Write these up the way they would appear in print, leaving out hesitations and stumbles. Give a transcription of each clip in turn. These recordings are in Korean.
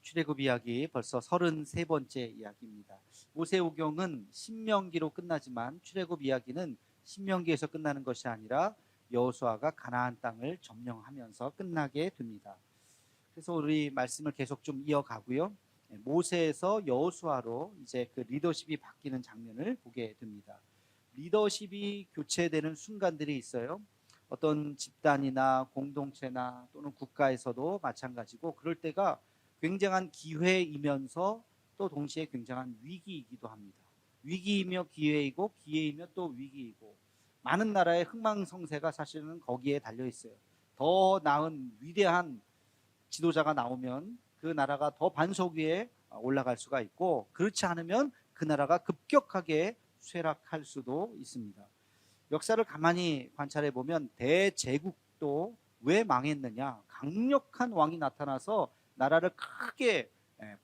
출애굽 이야기 벌써 33번째 이야기입니다. 모세오경은 신명기로 끝나지만 출애굽 이야기는 신명기에서 끝나는 것이 아니라 여호수아가 가나안 땅을 점령하면서 끝나게 됩니다. 그래서 우리 말씀을 계속 좀 이어가고요. 모세에서 여호수아로 이제 그 리더십이 바뀌는 장면을 보게 됩니다. 리더십이 교체되는 순간들이 있어요. 어떤 집단이나 공동체나 또는 국가에서도 마찬가지고, 그럴 때가 굉장한 기회이면서 또 동시에 굉장한 위기이기도 합니다. 위기이며 기회이고 기회이며 또 위기이고, 많은 나라의 흥망성쇠가 사실은 거기에 달려 있어요. 더 나은 위대한 지도자가 나오면 그 나라가 더 반석 위에 올라갈 수가 있고, 그렇지 않으면 그 나라가 급격하게 쇠락할 수도 있습니다. 역사를 가만히 관찰해 보면 대제국도 왜 망했느냐? 강력한 왕이 나타나서 나라를 크게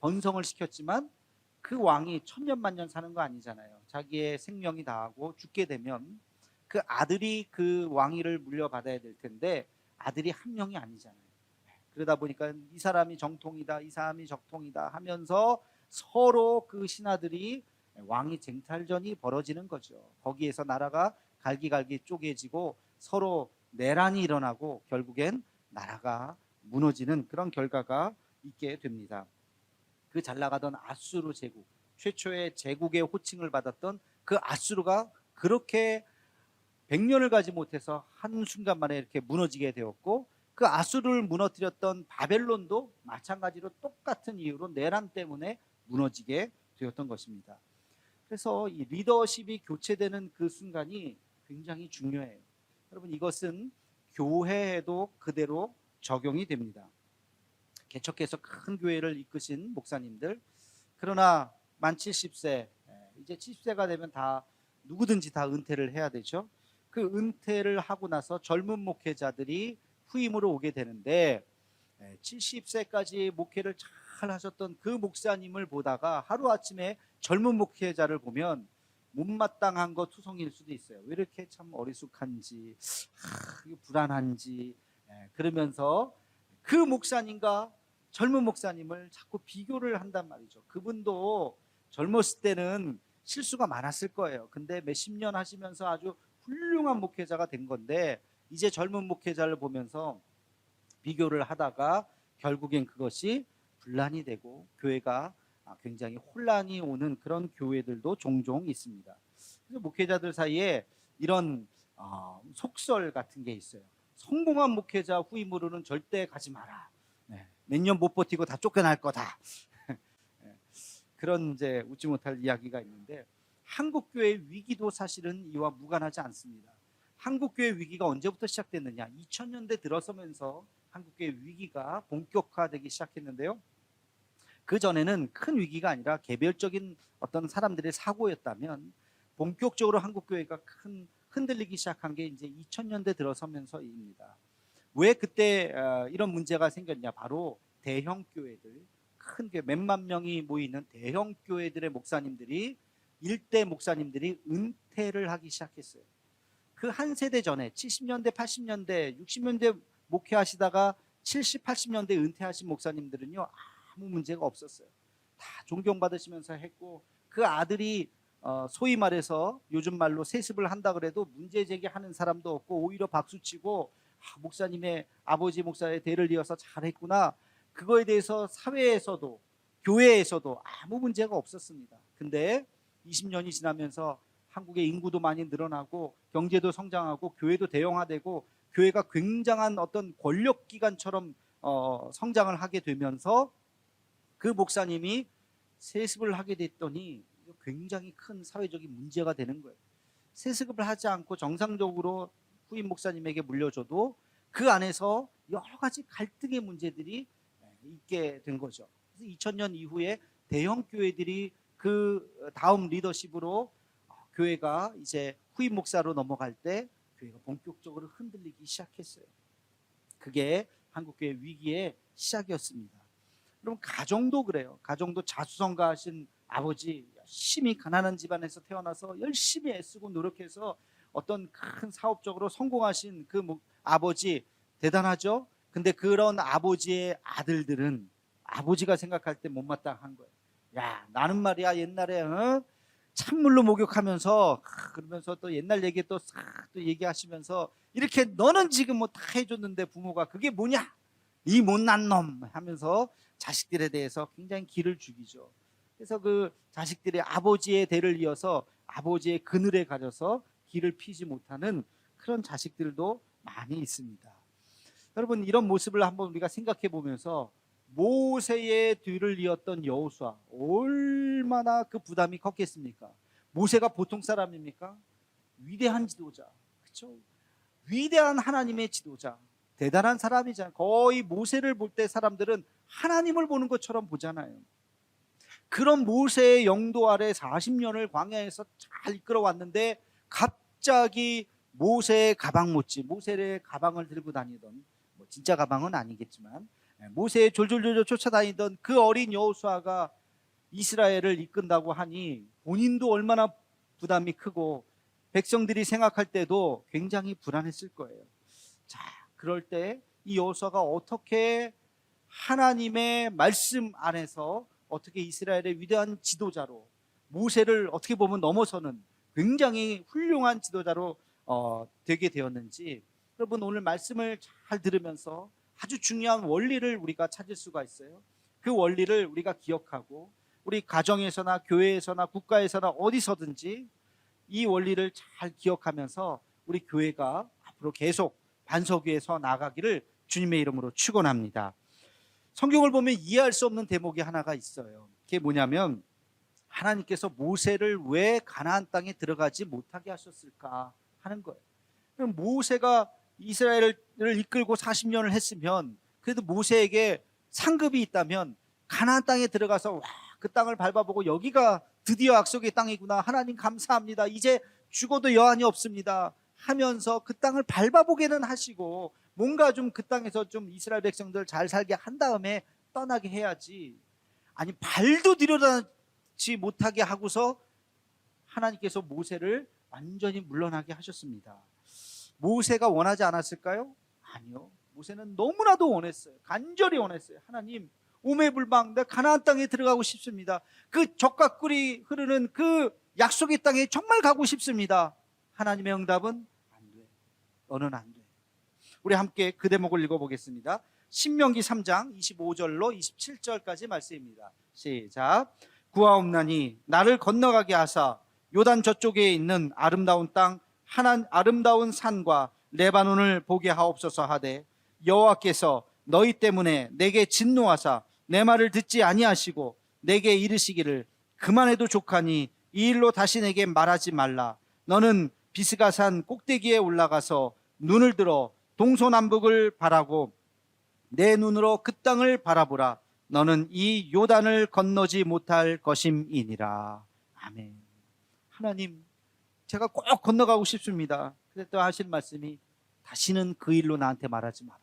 번성을 시켰지만 그 왕이 천년만년 사는 거 아니잖아요. 자기의 생명이 다하고 죽게 되면 그 아들이 그 왕위를 물려받아야 될 텐데 아들이 한 명이 아니잖아요. 그러다 보니까 이 사람이 정통이다, 이 사람이 적통이다 하면서 서로 그 신하들이 왕위 쟁탈전이 벌어지는 거죠. 거기에서 나라가 갈기갈기 쪼개지고 서로 내란이 일어나고 결국엔 나라가 무너지는 그런 결과가 있게 됩니다. 그 잘 나가던 아수르 제국, 최초의 제국의 호칭을 받았던 그 아수르가 그렇게 100년을 가지 못해서 한순간 만에 이렇게 무너지게 되었고, 그 아수르를 무너뜨렸던 바벨론도 마찬가지로 똑같은 이유로 내란 때문에 무너지게 되었던 것입니다. 그래서 이 리더십이 교체되는 그 순간이 굉장히 중요해요. 여러분, 이것은 교회에도 그대로 적용이 됩니다. 개척해서 큰 교회를 이끄신 목사님들, 그러나 만 70세, 이제 70세가 되면 다 누구든지 다 은퇴를 해야 되죠. 그 은퇴를 하고 나서 젊은 목회자들이 후임으로 오게 되는데, 70세까지 목회를 잘 하셨던 그 목사님을 보다가 하루아침에 젊은 목회자를 보면 못마땅한 거 투성일 수도 있어요. 왜 이렇게 참 어리숙한지, 불안한지, 그러면서 그 목사님과 젊은 목사님을 자꾸 비교를 한단 말이죠. 그분도 젊었을 때는 실수가 많았을 거예요. 근데 몇십 년 하시면서 아주 훌륭한 목회자가 된 건데, 이제 젊은 목회자를 보면서 비교를 하다가 결국엔 그것이 분란이 되고 교회가 굉장히 혼란이 오는 그런 교회들도 종종 있습니다. 그래서 목회자들 사이에 이런 속설 같은 게 있어요. 성공한 목회자 후임으로는 절대 가지 마라. 몇 년 못 버티고 다 쫓겨날 거다. 그런 이제 웃지 못할 이야기가 있는데, 한국교회의 위기도 사실은 이와 무관하지 않습니다. 한국교회 위기가 언제부터 시작됐느냐? 2000년대 들어서면서 한국교회 위기가 본격화되기 시작했는데요. 그 전에는 큰 위기가 아니라 개별적인 어떤 사람들의 사고였다면, 본격적으로 한국교회가 큰 흔들리기 시작한 게 이제 2000년대 들어서면서입니다. 왜 그때 이런 문제가 생겼냐? 바로 대형 교회들, 큰 교회 몇만 명이 모이는 대형 교회들의 목사님들이, 일대 목사님들이 은퇴를 하기 시작했어요. 그 한 세대 전에 70년대, 80년대, 60년대 목회하시다가 70, 80년대 은퇴하신 목사님들은요, 아무 문제가 없었어요. 다 존경받으시면서 했고, 그 아들이 소위 말해서 요즘 말로 세습을 한다 그래도 문제 제기하는 사람도 없고, 오히려 박수치고 목사님의 아버지 목사의 대를 이어서 잘했구나, 그거에 대해서 사회에서도 교회에서도 아무 문제가 없었습니다. 근데 20년이 지나면서 한국의 인구도 많이 늘어나고 경제도 성장하고 교회도 대형화되고 교회가 굉장한 어떤 권력기관처럼 성장을 하게 되면서 그 목사님이 세습을 하게 됐더니 굉장히 큰 사회적인 문제가 되는 거예요. 세습을 하지 않고 정상적으로 후임 목사님에게 물려줘도 그 안에서 여러 가지 갈등의 문제들이 있게 된 거죠. 그래서 2000년 이후에 대형 교회들이 그 다음 리더십으로 교회가 이제 후임 목사로 넘어갈 때 교회가 본격적으로 흔들리기 시작했어요. 그게 한국교회 위기의 시작이었습니다. 그럼 가정도 그래요. 가정도 자수성가하신 아버지, 열심히 가난한 집안에서 태어나서 열심히 애쓰고 노력해서 어떤 큰 사업적으로 성공하신 그 아버지, 대단하죠? 근데 그런 아버지의 아들들은 아버지가 생각할 때 못마땅한 거예요. 야, 나는 말이야 옛날에 찬물로 목욕하면서 그러면서 또 옛날 얘기 또 싹 또 얘기하시면서 이렇게 너는 지금 뭐 다 해줬는데 부모가 그게 뭐냐? 이 못난 놈 하면서 자식들에 대해서 굉장히 기를 죽이죠. 그래서 그 자식들이 아버지의 대를 이어서 아버지의 그늘에 가려서 기를 피지 못하는 그런 자식들도 많이 있습니다. 여러분, 이런 모습을 한번 우리가 생각해 보면서 모세의 뒤를 이었던 여호수아, 얼마나 그 부담이 컸겠습니까? 모세가 보통 사람입니까? 위대한 지도자, 그렇죠? 위대한 하나님의 지도자, 대단한 사람이잖아요. 거의 모세를 볼 때 사람들은 하나님을 보는 것처럼 보잖아요. 그런 모세의 영도 아래 40년을 광야에서 잘 이끌어 왔는데 갑자기 모세의 가방 못지, 모세의 가방을 들고 다니던, 뭐 진짜 가방은 아니겠지만 모세의 졸졸졸졸 쫓아다니던 그 어린 여호수아가 이스라엘을 이끈다고 하니 본인도 얼마나 부담이 크고 백성들이 생각할 때도 굉장히 불안했을 거예요. 자, 그럴 때 이 여호수아가 어떻게 하나님의 말씀 안에서 어떻게 이스라엘의 위대한 지도자로, 모세를 어떻게 보면 넘어서는 굉장히 훌륭한 지도자로 되게 되었는지, 여러분 오늘 말씀을 잘 들으면서 아주 중요한 원리를 우리가 찾을 수가 있어요. 그 원리를 우리가 기억하고 우리 가정에서나 교회에서나 국가에서나 어디서든지 이 원리를 잘 기억하면서 우리 교회가 앞으로 계속 반석 위에 서 나가기를 주님의 이름으로 축원합니다. 성경을 보면 이해할 수 없는 대목이 하나가 있어요. 그게 뭐냐면 하나님께서 모세를 왜 가나안 땅에 들어가지 못하게 하셨을까 하는 거예요. 그럼 모세가 이스라엘을 이끌고 40년을 했으면 그래도 모세에게 상급이 있다면 가나안 땅에 들어가서 와, 그 땅을 밟아보고 여기가 드디어 약속의 땅이구나, 하나님 감사합니다, 이제 죽어도 여한이 없습니다 하면서 그 땅을 밟아보게는 하시고 뭔가 좀 그 땅에서 좀 이스라엘 백성들 잘 살게 한 다음에 떠나게 해야지, 아니 발도 들여다지 못하게 하고서 하나님께서 모세를 완전히 물러나게 하셨습니다. 모세가 원하지 않았을까요? 아니요. 모세는 너무나도 원했어요. 간절히 원했어요. 하나님, 오매불망 내가 가나안 땅에 들어가고 싶습니다. 그 젖과 꿀이 흐르는 그 약속의 땅에 정말 가고 싶습니다. 하나님의 응답은 안 돼. 너는 안 돼. 우리 함께 그 대목을 읽어보겠습니다. 신명기 3장 25절로 27절까지 말씀입니다. 시작. 구하옵나니 나를 건너가게 하사 요단 저쪽에 있는 아름다운 땅, 아름다운 산과 레바논을 보게 하옵소서 하되, 여호와께서 너희 때문에 내게 진노하사 내 말을 듣지 아니하시고 내게 이르시기를 그만해도 족하니 이 일로 다시 내게 말하지 말라. 너는 비스가산 꼭대기에 올라가서 눈을 들어 동서남북을 바라고 내 눈으로 그 땅을 바라보라. 너는 이 요단을 건너지 못할 것임이니라. 아멘. 하나님, 제가 꼭 건너가고 싶습니다. 그때 또 하신 말씀이 다시는 그 일로 나한테 말하지 마라.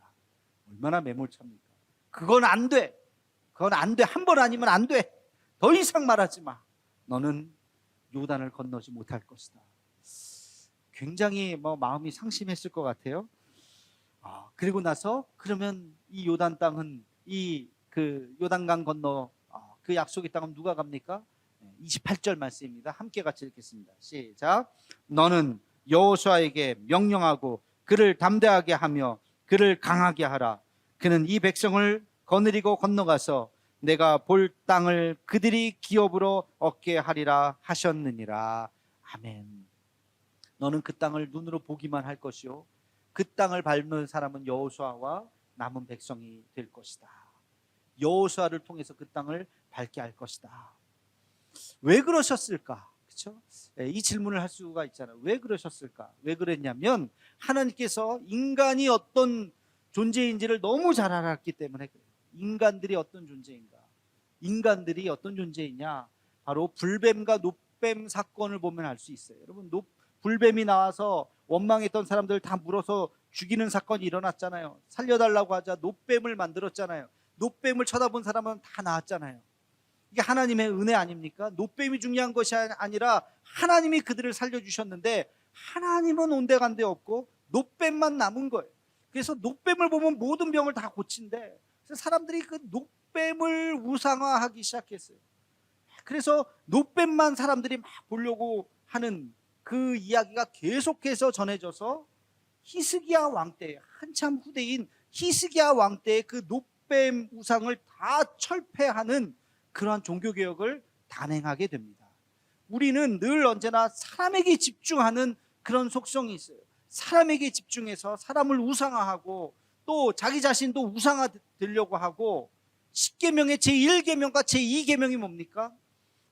얼마나 매몰차입니까? 그건 안 돼. 그건 안 돼. 한 번 아니면 안 돼. 더 이상 말하지 마. 너는 요단을 건너지 못할 것이다. 굉장히 마음이 상심했을 것 같아요. 그리고 나서 그러면 이 요단 땅은 그 요단강 건너 그 약속의 땅은 누가 갑니까? 28절 말씀입니다. 함께 같이 읽겠습니다. 시작. 너는 여호수아에게 명령하고 그를 담대하게 하며 그를 강하게 하라. 그는 이 백성을 거느리고 건너가서 내가 볼 땅을 그들이 기업으로 얻게 하리라 하셨느니라. 아멘. 너는 그 땅을 눈으로 보기만 할 것이요, 그 땅을 밟는 사람은 여호수아와 남은 백성이 될 것이다. 여호수아를 통해서 그 땅을 밟게 할 것이다. 왜 그러셨을까? 그렇죠? 이 질문을 할 수가 있잖아요. 왜 그러셨을까? 왜 그랬냐면 하나님께서 인간이 어떤 존재인지를 너무 잘 알았기 때문에 그래요. 인간들이 어떤 존재인가? 인간들이 어떤 존재이냐? 바로 불뱀과 놋뱀 사건을 보면 알 수 있어요. 여러분, 불뱀이 나와서 원망했던 사람들 다 물어서 죽이는 사건이 일어났잖아요. 살려달라고 하자 놋뱀을 만들었잖아요. 놋뱀을 쳐다본 사람은 다 나았잖아요. 이게 하나님의 은혜 아닙니까? 놋뱀이 중요한 것이 아니라 하나님이 그들을 살려주셨는데 하나님은 온데간데 없고 놋뱀만 남은 거예요. 그래서 놋뱀을 보면 모든 병을 다 고친대. 그래서 사람들이 그 노뱀을 우상화하기 시작했어요. 그래서 노뱀만 사람들이 막 보려고 하는 그 이야기가 계속해서 전해져서 히스기야 왕 때, 한참 후대인 히스기야 왕 때의 그 노뱀 우상을 다 철폐하는 그러한 종교개혁을 단행하게 됩니다. 우리는 늘 언제나 사람에게 집중하는 그런 속성이 있어요. 사람에게 집중해서 사람을 우상화하고 또 자기 자신도 우상화 되려고 하고, 10계명의 제1계명과 제2계명이 뭡니까?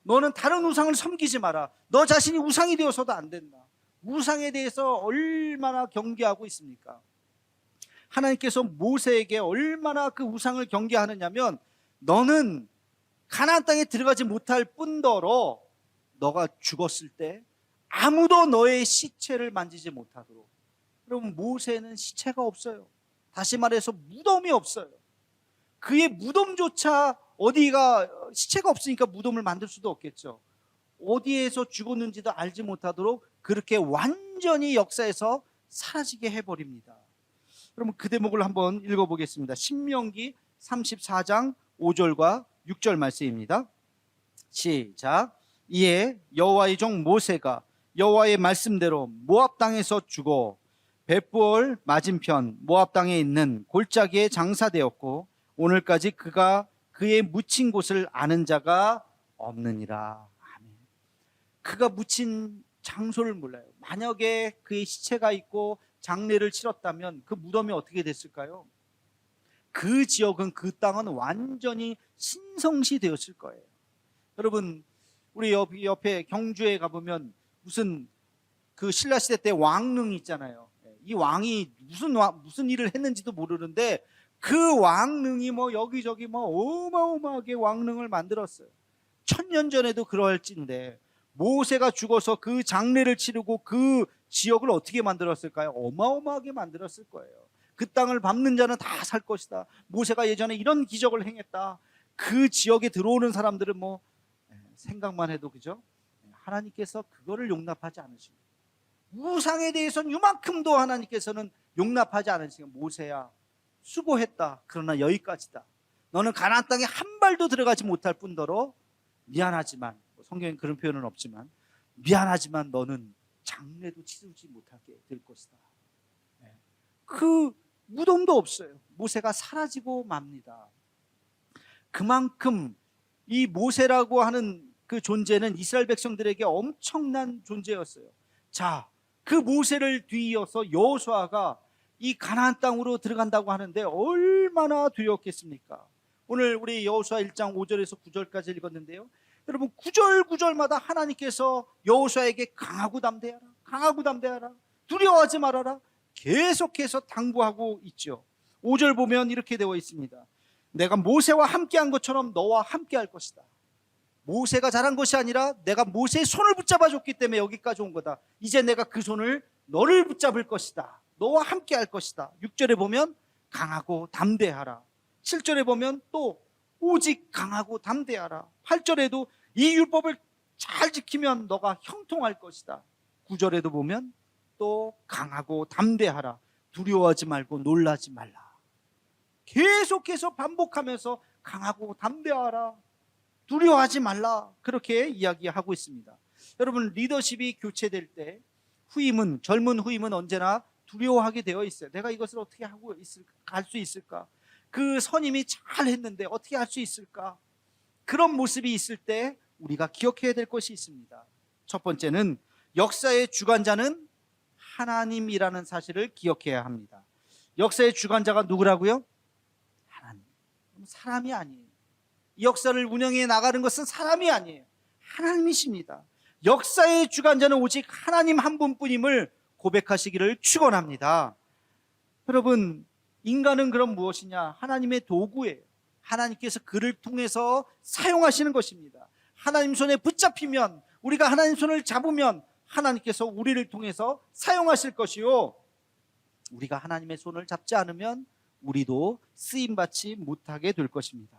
너는 다른 우상을 섬기지 마라. 너 자신이 우상이 되어서도 안 된다. 우상에 대해서 얼마나 경계하고 있습니까? 하나님께서 모세에게 얼마나 그 우상을 경계하느냐면, 너는 가나안 땅에 들어가지 못할 뿐더러 너가 죽었을 때 아무도 너의 시체를 만지지 못하도록. 여러분, 모세는 시체가 없어요. 다시 말해서 무덤이 없어요. 그의 무덤조차, 어디가 시체가 없으니까 무덤을 만들 수도 없겠죠. 어디에서 죽었는지도 알지 못하도록 그렇게 완전히 역사에서 사라지게 해버립니다. 그러면 그 대목을 한번 읽어보겠습니다. 신명기 34장 5절과 6절 말씀입니다. 시작. 이에 여호와의 종 모세가 여호와의 말씀대로 모압 땅에서 죽어 벳부얼 맞은편 모압 땅에 있는 골짜기에 장사되었고, 오늘까지 그가 그의 묻힌 곳을 아는 자가 없느니라. 아멘. 그가 묻힌 장소를 몰라요. 만약에 그의 시체가 있고 장례를 치렀다면 그 무덤이 어떻게 됐을까요? 그 지역은, 그 땅은 완전히 신성시 되었을 거예요. 여러분, 우리 옆에 경주에 가보면 무슨 그 신라시대 때 왕릉 있잖아요. 이 왕이 무슨 일을 했는지도 모르는데 그 왕릉이 뭐 여기저기 뭐 어마어마하게 왕릉을 만들었어요. 1000년 전에도 그럴진데 모세가 죽어서 그 장례를 치르고 그 지역을 어떻게 만들었을까요? 어마어마하게 만들었을 거예요. 그 땅을 밟는 자는 다 살 것이다. 모세가 예전에 이런 기적을 행했다. 그 지역에 들어오는 사람들은 뭐 생각만 해도, 그죠? 하나님께서 그거를 용납하지 않으십니다. 우상에 대해서는 이만큼도 하나님께서는 용납하지 않으시니까, 모세야 수고했다. 그러나 여기까지다. 너는 가나안 땅에 한 발도 들어가지 못할 뿐더러 미안하지만, 성경에 그런 표현은 없지만, 미안하지만 너는 장례도 치르지 못하게 될 것이다. 그 무덤도 없어요. 모세가 사라지고 맙니다. 그만큼 이 모세라고 하는 그 존재는 이스라엘 백성들에게 엄청난 존재였어요. 자, 그 모세를 뒤이어서 여호수아가 이 가나안 땅으로 들어간다고 하는데 얼마나 두려웠겠습니까? 오늘 우리 여호수아 1장 5절에서 9절까지 읽었는데요. 여러분, 구절마다 하나님께서 여호수아에게 강하고 담대하라, 강하고 담대하라, 두려워하지 말아라, 계속해서 당부하고 있죠. 5절 보면 이렇게 되어 있습니다. 내가 모세와 함께한 것처럼 너와 함께할 것이다. 모세가 잘한 것이 아니라 내가 모세의 손을 붙잡아 줬기 때문에 여기까지 온 거다. 이제 내가 그 손을 너를 붙잡을 것이다. 너와 함께할 것이다. 6절에 보면 강하고 담대하라. 7절에 보면 또 오직 강하고 담대하라. 8절에도 이 율법을 잘 지키면 너가 형통할 것이다. 9절에도 보면 또 강하고 담대하라. 두려워하지 말고 놀라지 말라. 계속해서 반복하면서 강하고 담대하라, 두려워하지 말라, 그렇게 이야기하고 있습니다. 여러분, 리더십이 교체될 때 젊은 후임은 언제나 두려워하게 되어 있어요. 내가 이것을 어떻게 하고 갈 수 있을까? 그 선임이 잘 했는데 어떻게 할 수 있을까? 그런 모습이 있을 때 우리가 기억해야 될 것이 있습니다. 첫 번째는 역사의 주관자는 하나님이라는 사실을 기억해야 합니다. 역사의 주관자가 누구라고요? 하나님. 사람이 아니에요. 이 역사를 운영해 나가는 것은 사람이 아니에요. 하나님이십니다. 역사의 주관자는 오직 하나님 한 분뿐임을 고백하시기를 축원합니다. 여러분, 인간은 그럼 무엇이냐? 하나님의 도구예요. 하나님께서 그를 통해서 사용하시는 것입니다. 하나님 손에 붙잡히면, 우리가 하나님 손을 잡으면 하나님께서 우리를 통해서 사용하실 것이요, 우리가 하나님의 손을 잡지 않으면 우리도 쓰임받지 못하게 될 것입니다.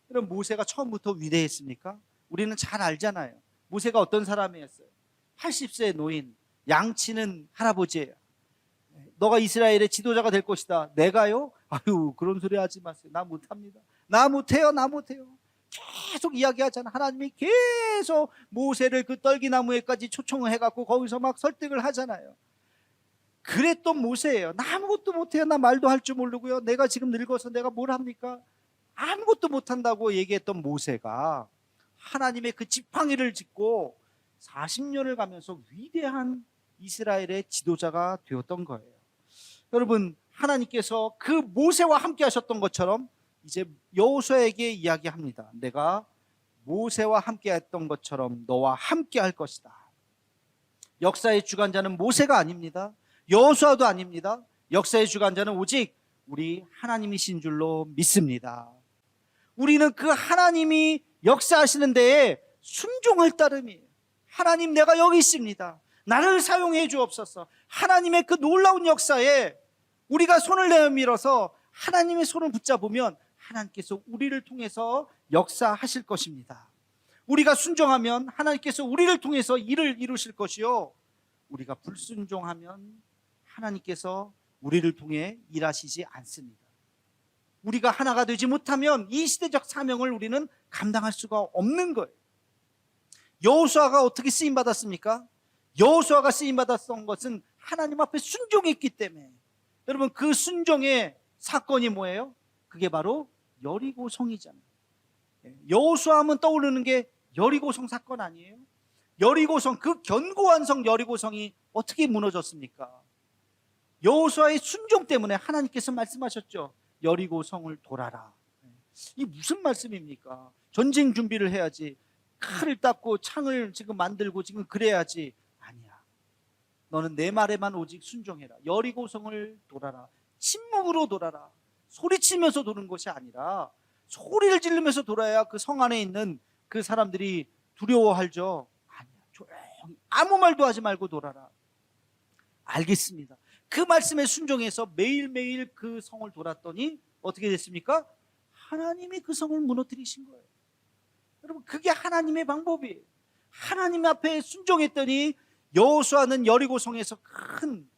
여러분, 모세가 처음부터 위대했습니까? 우리는 잘 알잖아요. 모세가 어떤 사람이었어요? 80세 노인, 양치는 할아버지예요. 너가 이스라엘의 지도자가 될 것이다. 내가요? 아유, 그런 소리 하지 마세요. 나 못합니다. 나 못해요. 나 못해요. 계속 이야기하잖아. 하나님이 계속 모세를 그 떨기나무에까지 초청을 해갖고 거기서 막 설득을 하잖아요. 그랬던 모세예요. 나 아무것도 못해요. 나 말도 할 줄 모르고요. 내가 지금 늙어서 내가 뭘 합니까? 아무것도 못한다고 얘기했던 모세가 하나님의 그 지팡이를 짚고 40년을 가면서 위대한 이스라엘의 지도자가 되었던 거예요. 여러분, 하나님께서 그 모세와 함께 하셨던 것처럼 이제 여호수아에게 이야기합니다. 내가 모세와 함께 했던 것처럼 너와 함께 할 것이다. 역사의 주관자는 모세가 아닙니다. 여호수아도 아닙니다. 역사의 주관자는 오직 우리 하나님이신 줄로 믿습니다. 우리는 그 하나님이 역사하시는 데에 순종할 따름이에요. 하나님, 내가 여기 있습니다. 나를 사용해 주옵소서. 하나님의 그 놀라운 역사에 우리가 손을 내밀어서 하나님의 손을 붙잡으면 하나님께서 우리를 통해서 역사하실 것입니다. 우리가 순종하면 하나님께서 우리를 통해서 일을 이루실 것이요, 우리가 불순종하면 하나님께서 우리를 통해 일하시지 않습니다. 우리가 하나가 되지 못하면 이 시대적 사명을 우리는 감당할 수가 없는 거예요. 여호수아가 어떻게 쓰임받았습니까? 여호수아가 쓰임받았던 것은 하나님 앞에 순종했기 때문에. 여러분, 그 순종의 사건이 뭐예요? 그게 바로 여리고성이잖아요. 여호수아 하면 떠오르는 게 여리고성 사건 아니에요? 여리고성, 그 견고한 성 여리고성이 어떻게 무너졌습니까? 여호수아의 순종 때문에 하나님께서 말씀하셨죠. 여리고성을 돌아라. 이 무슨 말씀입니까? 전쟁 준비를 해야지. 칼을 닦고 창을 지금 만들고 지금 그래야지. 아니야. 너는 내 말에만 오직 순종해라. 여리고성을 돌아라. 침묵으로 돌아라. 소리치면서 도는 것이 아니라 소리를 지르면서 돌아야 그 성 안에 있는 그 사람들이 두려워하죠. 아니야. 조용히 아무 말도 하지 말고 돌아라. 알겠습니다. 그 말씀에 순종해서 매일매일 그 성을 돌았더니 어떻게 됐습니까? 하나님이 그 성을 무너뜨리신 거예요. 여러분, 그게 하나님의 방법이에요. 하나님 앞에 순종했더니 여호수아는 여리고성에서 큰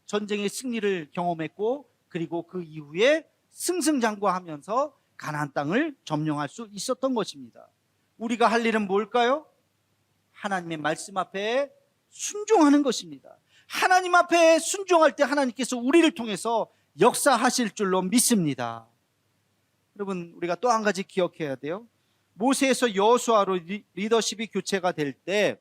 전쟁의 승리를 경험했고, 그리고 그 이후에 승승장구하면서 가나안 땅을 점령할 수 있었던 것입니다. 우리가 할 일은 뭘까요? 하나님의 말씀 앞에 순종하는 것입니다. 하나님 앞에 순종할 때 하나님께서 우리를 통해서 역사하실 줄로 믿습니다. 여러분, 우리가 또 한 가지 기억해야 돼요. 모세에서 여호수아로 리더십이 교체가 될 때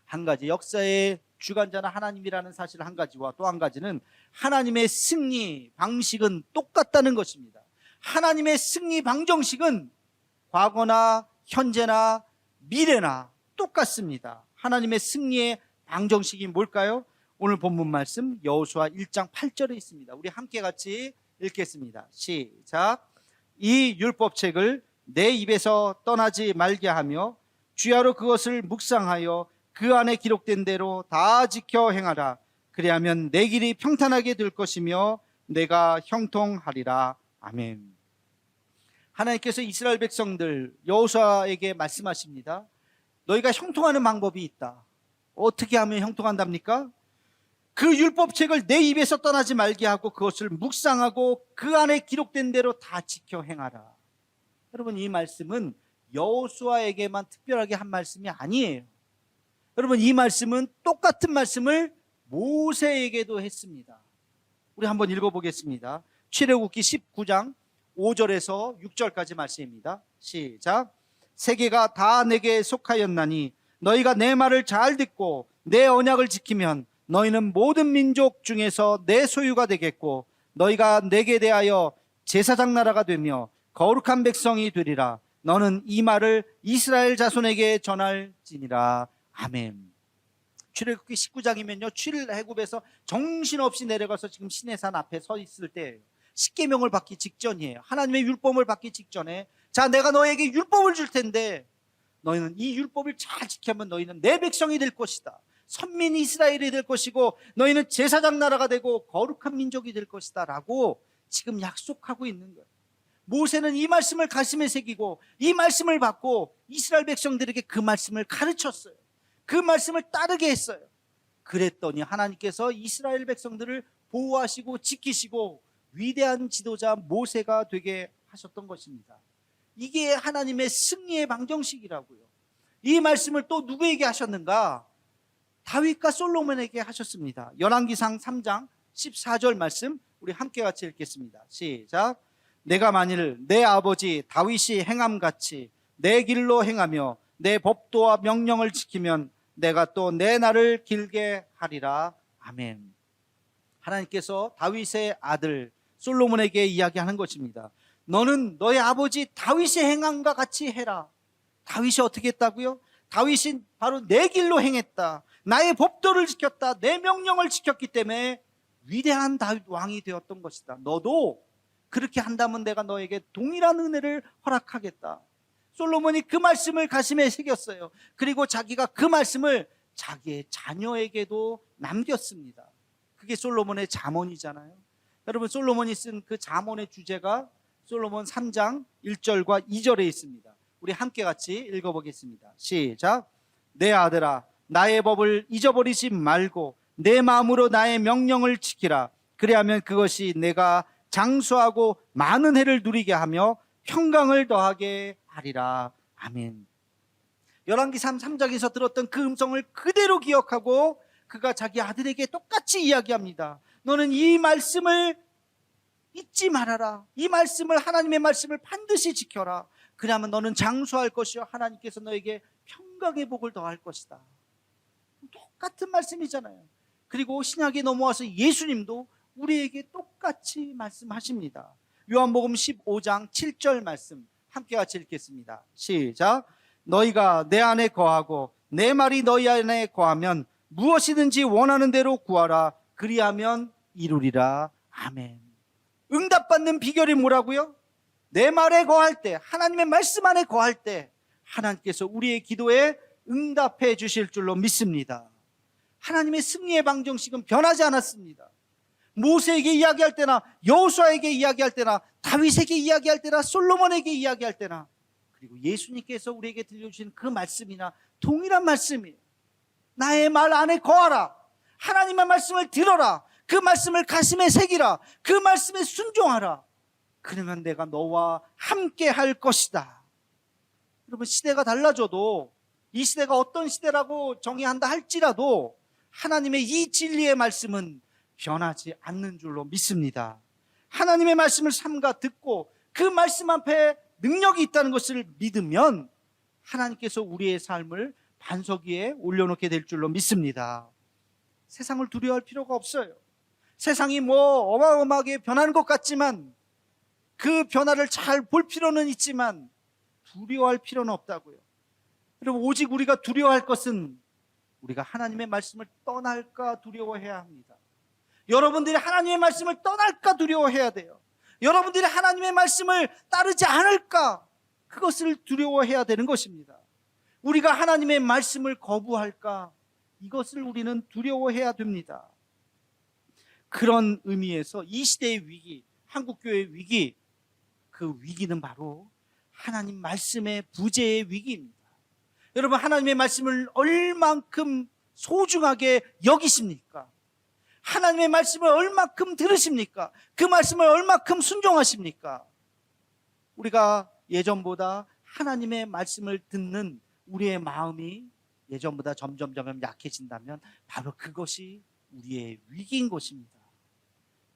한 가지, 역사의 주관자는 하나님이라는 사실 한 가지와 또 한 가지는 하나님의 승리 방식은 똑같다는 것입니다. 하나님의 승리 방정식은 과거나 현재나 미래나 똑같습니다. 하나님의 승리의 방정식이 뭘까요? 오늘 본문 말씀 여호수아 1장 8절에 있습니다. 우리 함께 같이 읽겠습니다. 시작. 이 율법책을 내 입에서 떠나지 말게 하며 주야로 그것을 묵상하여 그 안에 기록된 대로 다 지켜 행하라. 그리하면 내 길이 평탄하게 될 것이며 내가 형통하리라. 아멘. 하나님께서 이스라엘 백성들 여호수아에게 말씀하십니다. 너희가 형통하는 방법이 있다. 어떻게 하면 형통한답니까? 그 율법책을 내 입에서 떠나지 말게 하고 그것을 묵상하고 그 안에 기록된 대로 다 지켜 행하라. 여러분, 이 말씀은 여호수아에게만 특별하게 한 말씀이 아니에요. 여러분, 이 말씀은 똑같은 말씀을 모세에게도 했습니다. 우리 한번 읽어보겠습니다. 출애굽기 19장 5절에서 6절까지 말씀입니다. 시작. 세계가 다 내게 속하였나니 너희가 내 말을 잘 듣고 내 언약을 지키면 너희는 모든 민족 중에서 내 소유가 되겠고 너희가 내게 대하여 제사장 나라가 되며 거룩한 백성이 되리라. 너는 이 말을 이스라엘 자손에게 전할지니라. 아멘. 출애굽기 19장이면요, 출애굽에서 정신없이 내려가서 지금 시내산 앞에 서 있을 때예요. 십계명을 받기 직전이에요. 하나님의 율법을 받기 직전에, 자, 내가 너에게 율법을 줄 텐데 너희는 이 율법을 잘 지키면 너희는 내 백성이 될 것이다. 선민 이스라엘이 될 것이고 너희는 제사장 나라가 되고 거룩한 민족이 될 것이다 라고 지금 약속하고 있는 거예요. 모세는 이 말씀을 가슴에 새기고 이 말씀을 받고 이스라엘 백성들에게 그 말씀을 가르쳤어요. 그 말씀을 따르게 했어요. 그랬더니 하나님께서 이스라엘 백성들을 보호하시고 지키시고 위대한 지도자 모세가 되게 하셨던 것입니다. 이게 하나님의 승리의 방정식이라고요. 이 말씀을 또 누구에게 하셨는가? 다윗과 솔로몬에게 하셨습니다. 열왕기상 3장 14절 말씀 우리 함께 같이 읽겠습니다. 시작. 내가 만일 내 아버지 다윗이 행함같이 내 길로 행하며 내 법도와 명령을 지키면 내가 또 내 날을 길게 하리라. 아멘. 하나님께서 다윗의 아들 솔로몬에게 이야기하는 것입니다. 너는 너의 아버지 다윗이 행함과 같이 해라. 다윗이 어떻게 했다고요? 다윗이 바로 내 길로 행했다. 나의 법도를 지켰다. 내 명령을 지켰기 때문에 위대한 다윗 왕이 되었던 것이다. 너도 그렇게 한다면 내가 너에게 동일한 은혜를 허락하겠다. 솔로몬이 그 말씀을 가슴에 새겼어요. 그리고 자기가 그 말씀을 자기의 자녀에게도 남겼습니다. 그게 솔로몬의 잠언이잖아요. 여러분, 솔로몬이 쓴 그 잠언의 주제가 솔로몬 3장 1절과 2절에 있습니다. 우리 함께 같이 읽어보겠습니다. 시작. 내 아들아, 나의 법을 잊어버리지 말고 내 마음으로 나의 명령을 지키라. 그리하면 그것이 내가 장수하고 많은 해를 누리게 하며 평강을 더하게 하리라. 아멘. 열왕기상 3장에서 들었던 그 음성을 그대로 기억하고 그가 자기 아들에게 똑같이 이야기합니다. 너는 이 말씀을 잊지 말아라. 이 말씀을, 하나님의 말씀을 반드시 지켜라. 그러면 너는 장수할 것이요 하나님께서 너에게 평강의 복을 더할 것이다. 똑같은 말씀이잖아요. 그리고 신약에 넘어와서 예수님도 우리에게 똑같이 말씀하십니다. 요한복음 15장 7절 말씀 함께 같이 읽겠습니다. 시작. 너희가 내 안에 거하고 내 말이 너희 안에 거하면 무엇이든지 원하는 대로 구하라. 그리하면 이루리라. 아멘. 응답받는 비결이 뭐라고요? 내 말에 거할 때, 하나님의 말씀 안에 거할 때 하나님께서 우리의 기도에 응답해 주실 줄로 믿습니다. 하나님의 승리의 방정식은 변하지 않았습니다. 모세에게 이야기할 때나 여호수아에게 이야기할 때나 다윗에게 이야기할 때나 솔로몬에게 이야기할 때나 그리고 예수님께서 우리에게 들려주신 그 말씀이나 동일한 말씀이에요. 나의 말 안에 거하라. 하나님의 말씀을 들어라. 그 말씀을 가슴에 새기라. 그 말씀에 순종하라. 그러면 내가 너와 함께 할 것이다. 여러분, 시대가 달라져도, 이 시대가 어떤 시대라고 정의한다 할지라도 하나님의 이 진리의 말씀은 변하지 않는 줄로 믿습니다. 하나님의 말씀을 삼가 듣고 그 말씀 앞에 능력이 있다는 것을 믿으면 하나님께서 우리의 삶을 반석 위에 올려놓게 될 줄로 믿습니다. 세상을 두려워할 필요가 없어요. 세상이 어마어마하게 변하는 것 같지만 그 변화를 잘 볼 필요는 있지만 두려워할 필요는 없다고요. 여러분, 오직 우리가 두려워할 것은 우리가 하나님의 말씀을 떠날까 두려워해야 합니다. 여러분들이 하나님의 말씀을 떠날까 두려워해야 돼요. 여러분들이 하나님의 말씀을 따르지 않을까, 그것을 두려워해야 되는 것입니다. 우리가 하나님의 말씀을 거부할까, 이것을 우리는 두려워해야 됩니다. 그런 의미에서 이 시대의 위기, 한국교회의 위기, 그 위기는 바로 하나님 말씀의 부재의 위기입니다. 여러분, 하나님의 말씀을 얼만큼 소중하게 여기십니까? 하나님의 말씀을 얼만큼 들으십니까? 그 말씀을 얼만큼 순종하십니까? 우리가 예전보다 하나님의 말씀을 듣는 우리의 마음이 예전보다 점점 약해진다면 바로 그것이 우리의 위기인 것입니다.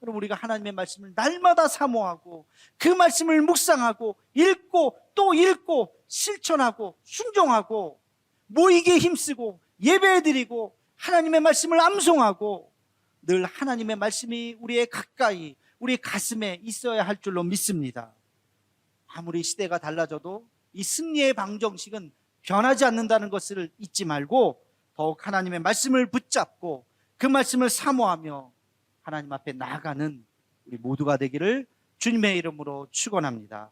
여러분, 우리가 하나님의 말씀을 날마다 사모하고 그 말씀을 묵상하고 읽고 또 읽고 실천하고 순종하고 모이기에 힘쓰고 예배드리고 하나님의 말씀을 암송하고 늘 하나님의 말씀이 우리의 가까이, 우리 가슴에 있어야 할 줄로 믿습니다. 아무리 시대가 달라져도 이 승리의 방정식은 변하지 않는다는 것을 잊지 말고 더욱 하나님의 말씀을 붙잡고 그 말씀을 사모하며 하나님 앞에 나아가는 우리 모두가 되기를 주님의 이름으로 축원합니다.